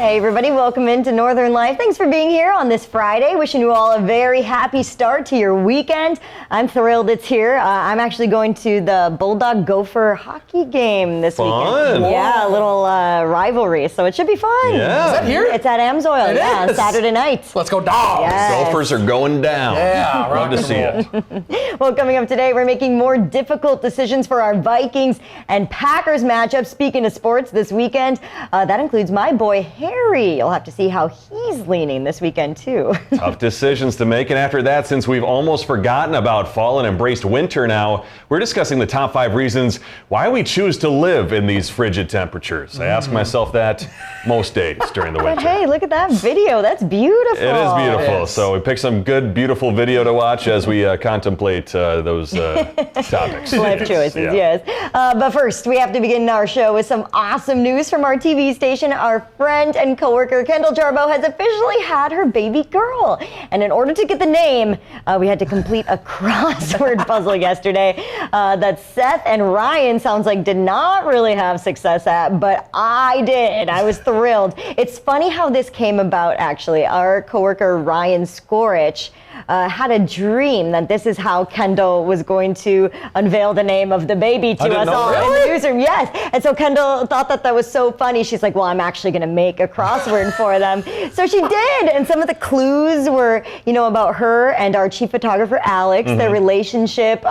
Hey everybody, welcome into Northern Life. Thanks for being here on this Friday. Wishing you all a very happy start to your weekend. I'm thrilled it's here. I'm actually going to the Bulldog Gopher hockey game this weekend. Yeah, a little rivalry, so it should be fun. Yeah. Is that here? It's at Amsoil, on Saturday night. Let's go Dogs. Yes. Gophers are going down. Yeah, love to see it. Well, coming up today, we're making more difficult decisions for our Vikings and Packers matchup. Speaking of sports this weekend, that includes my boy Harry. You'll have to see how he's leaning this weekend too. Tough decisions to make, and after that, since we've almost forgotten about fall and embraced winter now, we're discussing the top 5 reasons why we choose to live in these frigid temperatures. I ask myself that most days during the winter. But hey, look at that video. That's beautiful. It is beautiful. Yes. So we picked some good, beautiful video to watch as we contemplate those topics. Life choices, Yeah. yes. But first, we have to begin our show with some awesome news from our TV station. Our friend and coworker Kendall has officially had her baby girl. And in order to get the name, we had to complete a crossword puzzle yesterday that Seth and Ryan sounds like did not really have success at, but I did. I was thrilled. It's funny how this came about, actually. Our coworker Ryan Skorich had a dream that this is how Kendall was going to unveil the name of the baby to us all in the newsroom. Yes. And so Kendall thought that was so funny. She's like, well, I'm actually going to make a crossword for them. So she did. And some of the clues were, about her and our chief photographer, Alex, their relationship,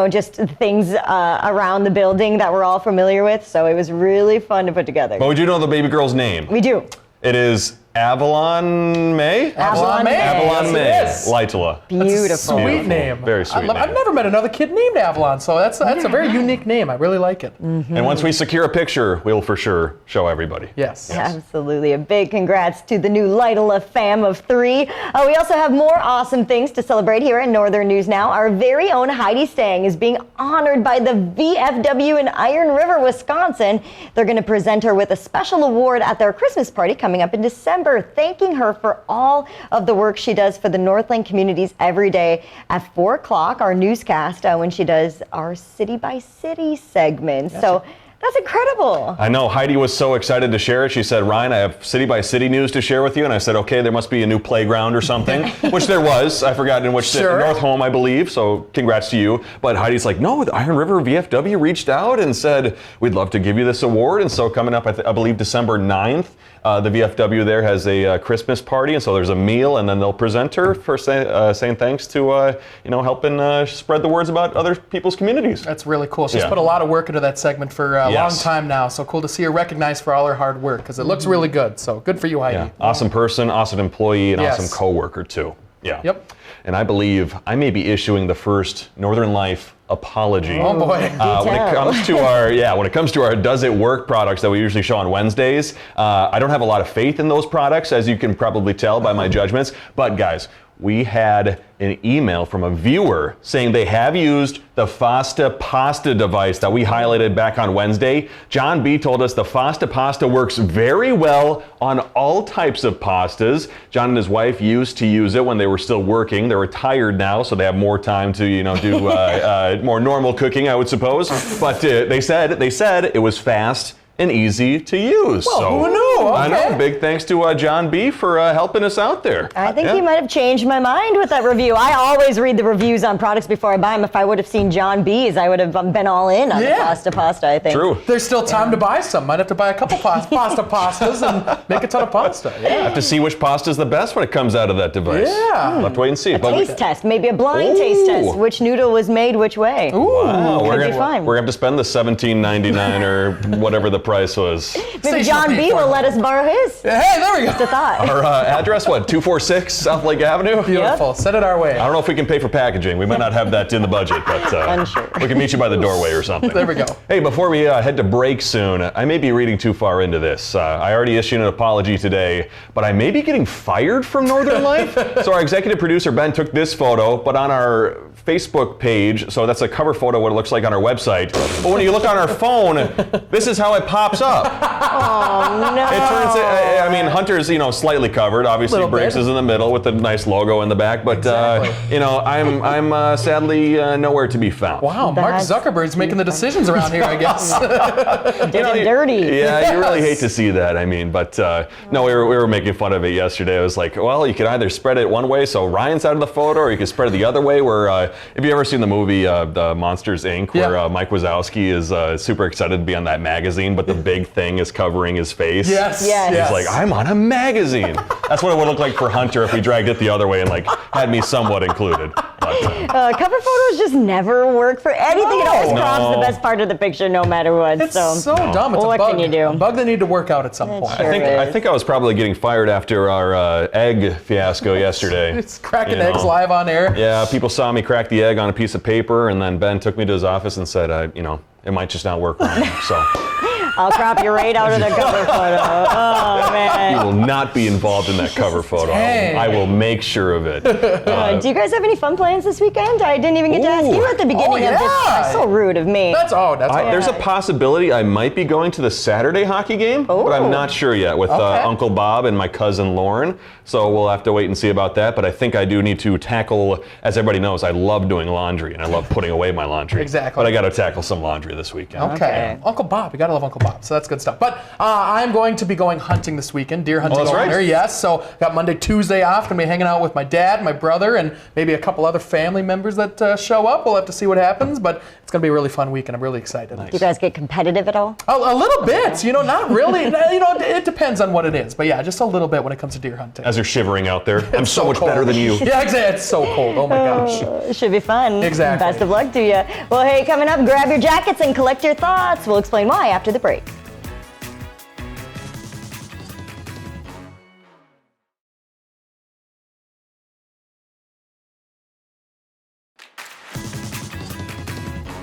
just things around the building that we're all familiar with. So it was really fun to put together. But would you know the baby girl's name? We do. It is Avalon May? Avalon May. Avalon May. Yes, it is. Lytala. Beautiful. That's a sweet name. Very sweet name. I've never met another kid named Avalon, so that's a very unique name. I really like it. And once we secure a picture, we'll for sure show everybody. Yes. Absolutely. A big congrats to the new Lytala fam of 3. We also have more awesome things to celebrate here at Northern News Now. Our very own Heidi Stang is being honored by the VFW in Iron River, Wisconsin. They're going to present her with a special award at their Christmas party coming up in December, thanking her for all of the work she does for the Northland communities every day at 4 o'clock, our newscast, when she does our City by City segment. So that's incredible. I know. Heidi was so excited to share it. She said, Ryan, I have City by City news to share with you. And I said, okay, there must be a new playground or something, which there was. I forgot in which city. North Home, I believe. So congrats to you. But Heidi's like, no, the Iron River VFW reached out and said, we'd love to give you this award. And so coming up, I believe December 9th, the VFW there has a Christmas party, and so there's a meal, and then they'll present her for saying thanks to helping spread the words about other people's communities. That's really cool. She's put a lot of work into that segment for a long time now, so cool to see her recognized for all her hard work, because it looks really good. So good for you, Heidi. Yeah. Awesome person, awesome employee, and awesome coworker too. Yeah. Yep. And I believe I may be issuing the first Northern Life apology. Oh boy. When it comes to our Does It Work products that we usually show on Wednesdays, I don't have a lot of faith in those products, as you can probably tell by my judgments. But guys, we had an email from a viewer saying they have used the Fasta Pasta device that we highlighted back on Wednesday. John B. told us the Fasta Pasta works very well on all types of pastas. John and his wife used to use it when they were still working. They're retired now, so they have more time to do more normal cooking, I would suppose. But they said it was fast and easy to use. Well, so who knew? Okay. I know. Big thanks to John B. for helping us out there. I think he might have changed my mind with that review. I always read the reviews on products before I buy them. If I would have seen John B.'s, I would have been all in on the pasta, I think. True. There's still time to buy some. Might have to buy a couple pastas and make a ton of pasta. I have to see which pasta is the best when it comes out of that device. Yeah. We'll have to wait and see. Taste test, maybe a blind taste test. Which noodle was made which way? Wow. We're Could be fine. going to have to spend the $17.99 or whatever the price was. Maybe John B. will let us borrow his. Hey, there we go. Just a thought. Our address, 246 South Lake Avenue? Beautiful. Send it our way. I don't know if we can pay for packaging. We might not have that in the budget, but Unsure. we can meet you by the doorway or something. There we go. Hey, before we head to break soon, I may be reading too far into this. I already issued an apology today, but I may be getting fired from Northern Life. So our executive producer, Ben, took this photo, but on our Facebook page, so that's a cover photo of what it looks like on our website. But when you look on our phone, this is how it pops up. Oh no! It turns. I mean, Hunter's slightly covered. Obviously, Briggs is in the middle with the nice logo in the back. But I'm sadly nowhere to be found. Wow, Mark Zuckerberg's making the decisions around here, I guess. Did it dirty. Yeah, you really hate to see that. I mean, but no, we were making fun of it yesterday. I was like, well, you could either spread it one way, so Ryan's out of the photo, or you could spread it the other way. Where have you ever seen the movie The Monsters Inc., where Mike Wazowski is super excited to be on that magazine, but the big thing is covering his face? Yes. He's like, I'm on a magazine. That's what it would look like for Hunter if we dragged it the other way and had me somewhat included. But, cover photos just never work for anything. It always crops the best part of the picture, no matter what. It's so dumb. It's a bug. Can you do? A bug they need to work out at some point. Sure I think I was probably getting fired after our egg fiasco yesterday. It's cracking eggs live on air. Yeah, people saw me crack the egg on a piece of paper, and then Ben took me to his office and said, it might just not work right now. So. I'll crop you right out of the cover photo. Oh, man. You will not be involved in that cover photo. I will make sure of it. Do you guys have any fun plans this weekend? I didn't even get to ask you at the beginning of this. So rude of me. There's a possibility I might be going to the Saturday hockey game, but I'm not sure yet with Uncle Bob and my cousin Lauren. So we'll have to wait and see about that. But I think I do need to tackle, as everybody knows, I love doing laundry and I love putting away my laundry. Exactly. But I got to tackle some laundry this weekend. Okay. Uncle Bob. You got to love Uncle Bob. So that's good stuff. But I'm going to be going hunting this weekend, deer hunting over there. Yes. So got Monday, Tuesday off. Going to be hanging out with my dad, my brother, and maybe a couple other family members that show up. We'll have to see what happens. But it's going to be a really fun weekend. I'm really excited. Nice. Do you guys get competitive at all? A little bit. Not really. It depends on what it is. But yeah, just a little bit when it comes to deer hunting. As you're shivering out there, I'm so much better than you. Yeah, exactly. It's so cold. Oh my gosh. It should be fun. Exactly. Best of luck to you. Well, hey, coming up, grab your jackets and collect your thoughts. We'll explain why after the break.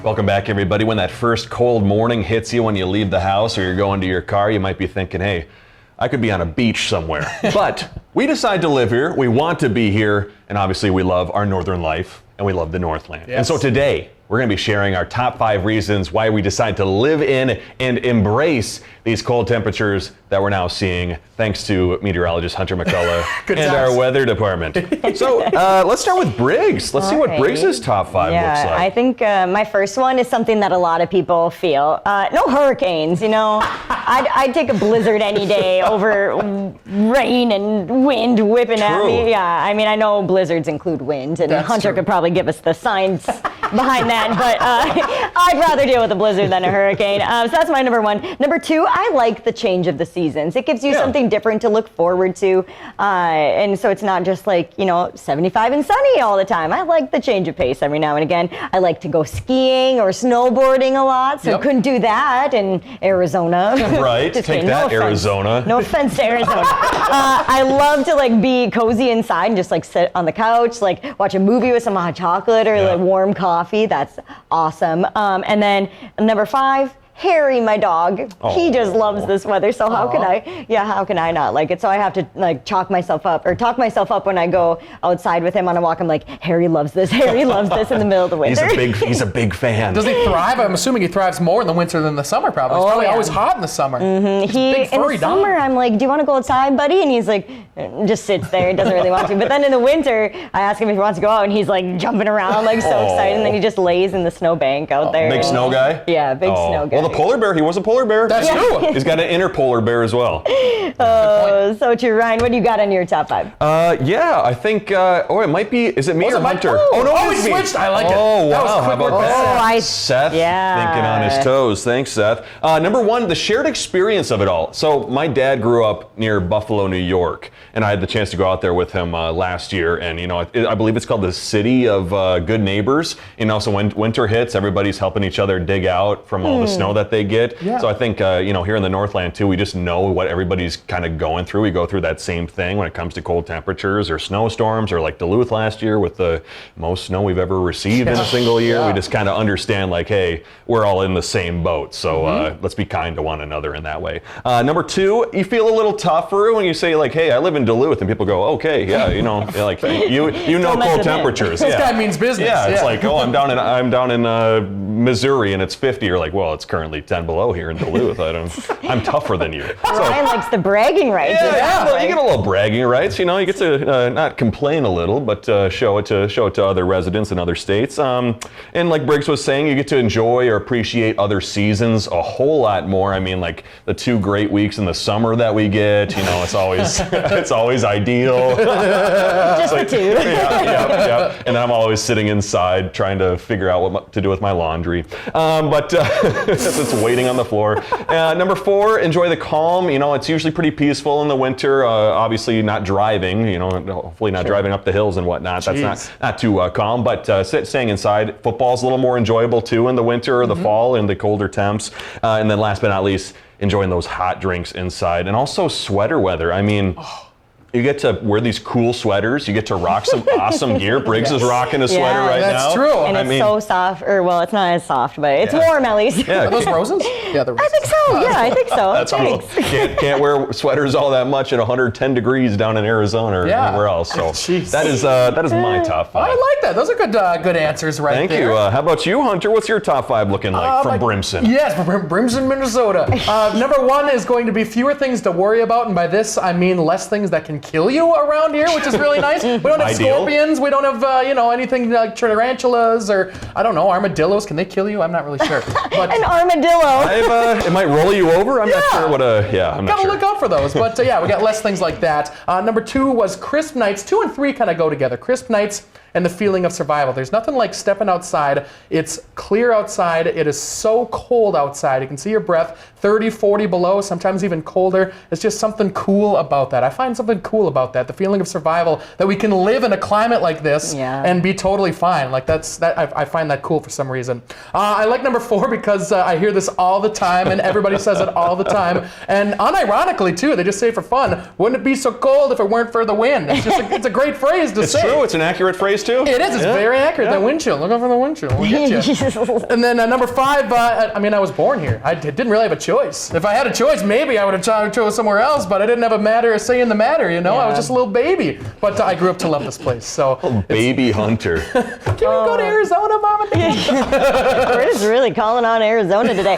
Welcome back, everybody. When that first cold morning hits you when you leave the house or you're going to your car, you might be thinking, hey, I could be on a beach somewhere. But we decide to live here, we want to be here, and obviously we love our northern life, and we love the Northland. Yes. And so today, we're going to be sharing our top 5 reasons why we decide to live in and embrace these cold temperatures that we're now seeing, thanks to meteorologist Hunter McCullough and our weather department. So let's start with Briggs. Let's see what Briggs' top 5 looks like. I think my first one is something that a lot of people feel. No hurricanes, I'd take a blizzard any day over rain and wind whipping at me. Yeah, I mean, I know blizzards include wind, and Hunter could probably give us the science behind that, but I'd rather deal with a blizzard than a hurricane. So that's my number one. Number 2, I like the change of the seasons. It gives you something different to look forward to, and so it's not just 75 and sunny all the time. I like the change of pace every now and again. I like to go skiing or snowboarding a lot, so couldn't do that in Arizona. Right, take that, Arizona. No offense to Arizona. I love to be cozy inside and just sit on the couch, watch a movie with some hot chocolate or warm coffee. That's awesome. And then number 5, Harry, my dog, he just loves this weather. So how can I not like it? So I have to talk myself up when I go outside with him on a walk. I'm like, Harry loves this. Harry loves this in the middle of the winter. He's a big fan. Does he thrive? I'm assuming he thrives more in the winter than the summer. Probably. It's probably always hot in the summer. Mm-hmm. In the summer, I'm like, do you want to go outside, buddy? And he's like, just sits there. He doesn't really want to. But then in the winter, I ask him if he wants to go out, and he's jumping around, so excited. And then he just lays in the snowbank out there. Big snow guy? Yeah, big snow guy. Well, the polar bear, he was a polar bear. That's true. He's got an inner polar bear as well. So true. Ryan, what do you got on your top 5? I think, it might be, is it me or Hunter? He switched. I like it. Oh, that wow. How about that? Seth thinking on his toes. Thanks, Seth. Number 1, the shared experience of it all. So my dad grew up near Buffalo, New York, and I had the chance to go out there with him last year. And, I believe it's called the City of Good Neighbors. So when winter hits, everybody's helping each other dig out from all the snow that they get. Yeah. So I think, here in the Northland too, we just know what everybody's kind of going through. We go through that same thing when it comes to cold temperatures or snowstorms, or like Duluth last year with the most snow we've ever received in a single year. Yeah. We just kind of understand like, hey, we're all in the same boat. So let's be kind to one another in that way. Number 2, you feel a little tougher when you say like, hey, I live in Duluth, and people go, okay, yeah, you know cold temperatures. This guy means business. Yeah, it's like, oh, I'm down in Missouri and it's 50. You're like, well, it's currently 10 below here in Duluth. I'm tougher than you. Ryan likes the bragging rights. Yeah, you get a little bragging rights. You get to not complain a little, but show it to other residents in other states. And like Briggs was saying, you get to enjoy or appreciate other seasons a whole lot more. I mean, like the 2 great weeks in the summer that we get. It's always it's always ideal. Just the 2. Yeah. And I'm always sitting inside trying to figure out what to do with my laundry. But it's waiting on the floor. Number 4, enjoy the calm. It's usually pretty peaceful in the winter. Obviously not driving, hopefully not driving up the hills and whatnot. Jeez. That's not too calm, but staying inside. Football's a little more enjoyable too in the winter or the fall and the colder temps. And then last but not least, enjoying those hot drinks inside, and also sweater weather. I mean, you get to wear these cool sweaters. You get to rock some awesome gear. Briggs is rocking a sweater right now. That's true. And it's so soft, it's not as soft, but it's warm at least. Yeah. Are those roses? Yeah, they're roses. I think so. Yeah, I think so. That's cool. Can't wear sweaters all that much at 110 degrees down in Arizona or anywhere else. So that is my top 5. I like that. Those are good answers right Thank there. you. How about you, Hunter? What's your top 5 looking like from Brimson? Yes, from Brimson, Minnesota. Number 1 is going to be fewer things to worry about, and by this I mean less things that can kill you around here, which is really nice. We don't have scorpions. We don't have anything like tarantulas or I don't know, armadillos. Can they kill you? I'm not really sure. But an armadillo. It might roll you over. I'm not sure what I'm not gotta sure. look out for those. But we got less things like that. Number 2 was crisp nights. 2 and 3 kind of go together. Crisp nights and the feeling of survival. There's nothing like stepping outside. It's clear outside. It is so cold outside. You can see your breath, 30, 40 below, sometimes even colder. It's just something cool about that. I find something cool about that. The feeling of survival, that we can live in a climate like this and be totally fine. Like I find that cool for some reason. I like number 4 because I hear this all the time and everybody says it all the time. And unironically too, they just say it for fun. Wouldn't it be so cold if it weren't for the wind? It's a great phrase to say. It's true. It's an accurate phrase too. It is. It's very accurate. That wind chill. Look out for the wind chill. We'll get you. And then number 5, I was born here. I didn't really have a choice. If I had a choice, maybe I would have chose somewhere else, but I didn't have a say in the matter, I was just a little baby. But I grew up to love this place. So baby Hunter. Can we go to Arizona, Mom and Dad? We're just really calling on Arizona today.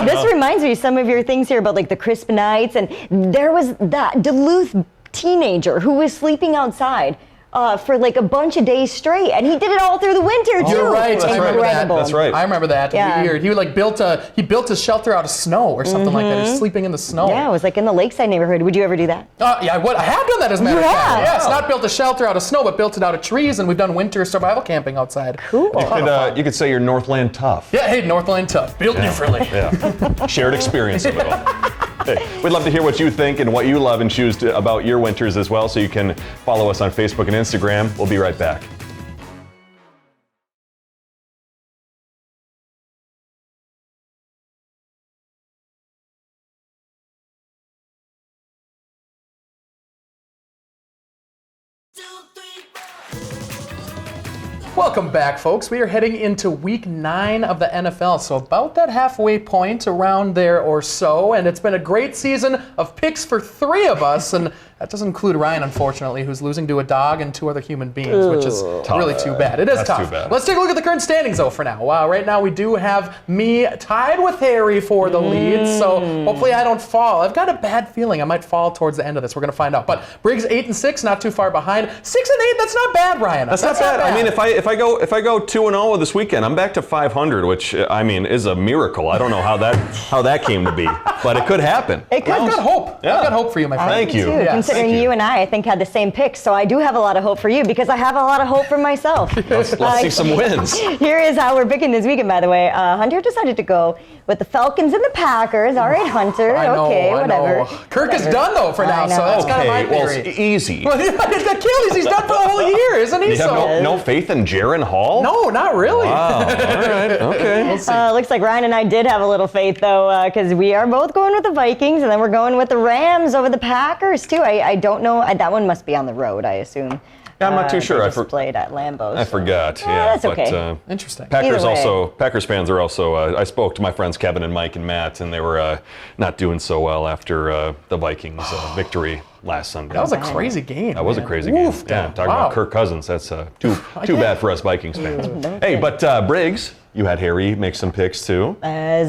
This reminds me of some of your things here about like the crisp nights, and there was that Duluth teenager who was sleeping outside for like a bunch of days straight, and he did it all through the winter too. You're right. I remember that. That's right. I remember that. Yeah. Weird. He built a shelter out of snow or something like that. He was sleeping in the snow. Yeah, it was like in the lakeside neighborhood. Would you ever do that? Yeah, I have done that as a matter of fact. have? Yes, not built a shelter out of snow, but built it out of trees, and we've done winter survival camping outside. Cool. You could say you're Northland tough. Yeah, hey, Northland tough. Built differently. Yeah. Shared experience of it all. Hey, we'd love to hear what you think and what you love and choose about your winters as well, so you can follow us on Facebook and Instagram. We'll be right back. Welcome back, folks. We are heading into week 9 of the NFL, so about that halfway point, around there or so, and it's been a great season of picks for 3 of us, and that doesn't include Ryan, unfortunately, who's losing to a dog and 2 other human beings, which is really too bad. It is tough. Too bad. Let's take a look at the current standings, though, for now. Right now, we do have me tied with Harry for the lead, so hopefully I don't fall. I've got a bad feeling I might fall towards the end of this. We're going to find out. But Briggs 8-6, not too far behind. 6-8, that's not bad, Ryan. That's not bad. I mean, if I go 2-0 this weekend, I'm back to 500, which I mean is a miracle. I don't know how that came to be, but it could happen. It could. I've got hope. Yeah. I've got hope for you, my friend. Thank you. Too. Yes. considering you and I think, had the same picks. So I do have a lot of hope for you because I have a lot of hope for myself. Let's see some wins. Here is how we're picking this weekend, by the way. Hunter decided to go with the Falcons and the Packers. All right, Hunter. I know, okay, I whatever. know. Kirk is done, though, for now, so that's kind of my theory. Well, easy. Well, the Achilles, he's done for the whole year, isn't he? You have no faith in Jaron Hall? No, not really. Wow. All right. Okay. We'll see. Looks like Ryan and I did have a little faith, though, because we are both going with the Vikings, and then we're going with the Rams over the Packers, too. I don't know. That one must be on the road, I assume. Yeah, I'm not too sure. I played at Lambeau. I forgot. Yeah, that's okay. Interesting. Packers fans are also. I spoke to my friends Kevin and Mike and Matt, and they were not doing so well after the Vikings victory last Sunday. That was a crazy game. That was a crazy game. Yeah, talking about Kirk Cousins. That's too bad for us Vikings fans. Hey, but Briggs, you had Harry make some picks too. I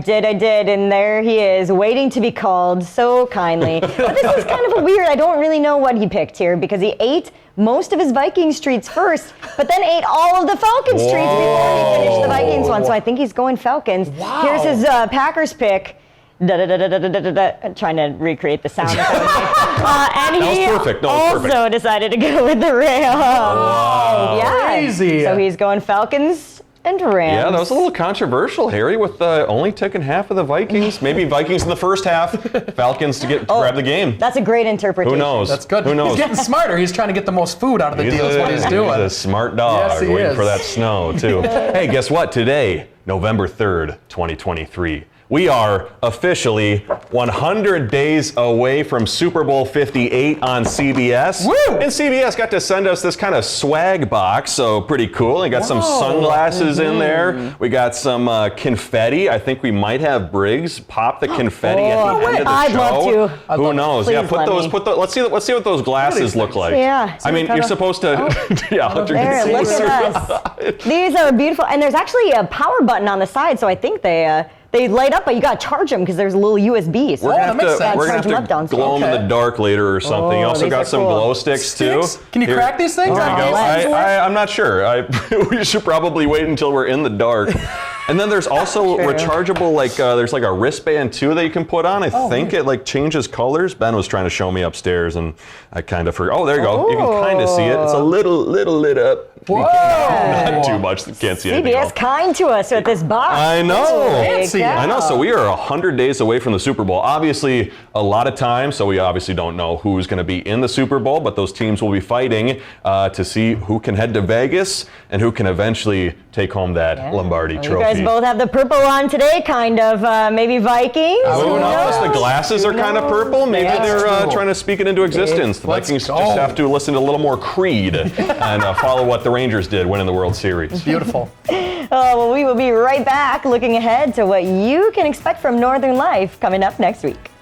did, and there he is, waiting to be called so kindly. But this is kind of a weird, I don't really know what he picked here, because he ate most of his Vikings treats first, but then ate all of the Falcons treats before he finished the Vikings one, so I think he's going Falcons. Wow. Here's his Packers pick. Trying to recreate the sound. And he also decided to go with the Rams. Wow. Yeah. Crazy. So he's going Falcons and Rams. Yeah, that was a little controversial, Harry, with only taking half of the Vikings. Maybe Vikings in the first half, Falcons to grab the game. That's a great interpretation. Who knows? That's good. Who knows? He's getting smarter. He's trying to get the most food out of the deal is what he's doing. He's a smart dog, Yes, he waiting is. for that snow, too. Hey, guess what? Today, November 3rd, 2023. We are officially 100 days away from Super Bowl 58 on CBS. Woo! And CBS got to send us this kind of swag box, so pretty cool. They got some sunglasses in there. We got some confetti. I think we might have Briggs pop the confetti at the end of the I'd show. love to. Who knows? Please Yeah, let's see what those glasses look like. Yeah. I mean, you're supposed to. Yeah, Hunter can There, see look at us. These are beautiful, and there's actually a power button on the side, so I think they light up, but you gotta charge them because there's a little USB. So We're gonna makes sense. have to glow them in the dark later or something. You also these got are some cool. glow sticks too. Can you crack these things? There you go. let's do it. I'm not sure. We should probably wait until we're in the dark. And then there's also rechargeable, there's like a wristband too that you can put on. I think it changes colors. Ben was trying to show me upstairs, and I kind of forgot. Oh, there you go. You can kind of see it. It's a little lit up. Whoa! Not too much. Can't see anything else. CBS kind to us with this box. I know. Fancy. I know. So we are 100 days away from the Super Bowl. Obviously, a lot of time. So we obviously don't know who's going to be in the Super Bowl, but those teams will be fighting to see who can head to Vegas and who can eventually take home that Lombardi trophy. You guys both have the purple on today, kind of. Maybe Vikings. Who knows? The glasses are kind of purple. Maybe they're trying to speak it into existence. The Vikings just have to listen to a little more Creed and follow what the Rangers did winning the World Series. Beautiful. Well, we will be right back looking ahead to what you can expect from Northern Life coming up next week.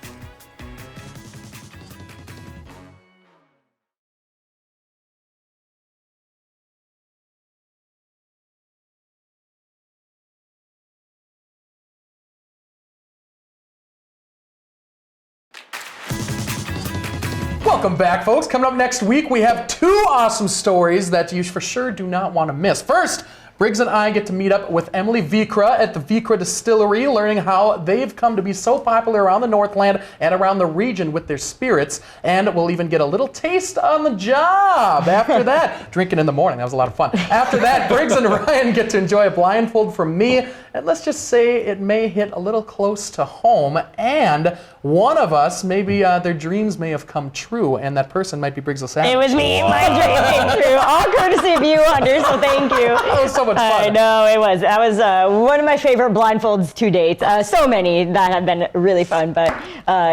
Welcome back, folks. Coming up next week, we have two awesome stories that you for sure do not want to miss. First, Briggs and I get to meet up with Emily Vikra at the Vikra Distillery, learning how they've come to be so popular around the Northland and around the region with their spirits. And we'll even get a little taste on the job after that. Drinking in the morning, that was a lot of fun. After that, Briggs and Ryan get to enjoy a blindfold from me. And let's just say it may hit a little close to home. And one of us, maybe their dreams may have come true, and that person might be Briggs LaSavage. It was me. Wow. My dream came true. All courtesy of you, Hunter, so thank you. That was so much fun. I know, it was. That was one of my favorite blindfolds to date. So many that have been really fun, but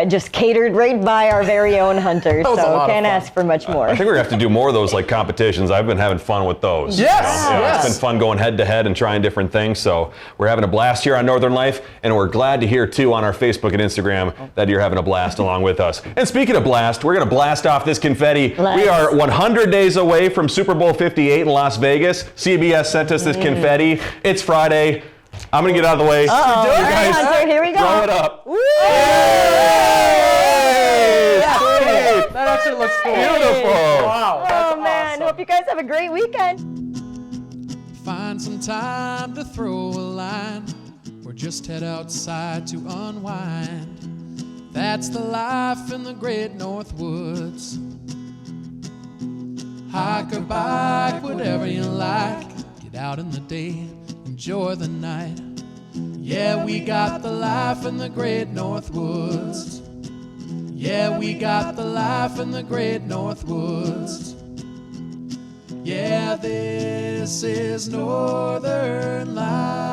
just catered right by our very own Hunter. That was a So lot of can't fun. ask for much more. I think we're going to have to do more of those competitions. I've been having fun with those. Yes, yes. It's been fun going head to head and trying different things. So we're having a blast here on Northern Life, and we're glad to hear too on our Facebook and Instagram that you're having a blast along with us. And speaking of blast, we're going to blast off this confetti. We are 100 days away from Super Bowl 58 in Las Vegas. CBS sent us this confetti. It's Friday. I'm going to get out of the way. All right, Hunter, here we go. Throw it up. Woo! That actually looks cool. Beautiful. Wow. That's Oh, man. awesome. Hope you guys have a great weekend. Find some time to throw a line or just head outside to unwind. That's the life in the great North Woods. Hike or bike, whatever you like. Get out in the day, enjoy the night. Yeah, we got the life in the great North Woods. Yeah, we got the life in the great North Woods. Yeah, this is Northern Life.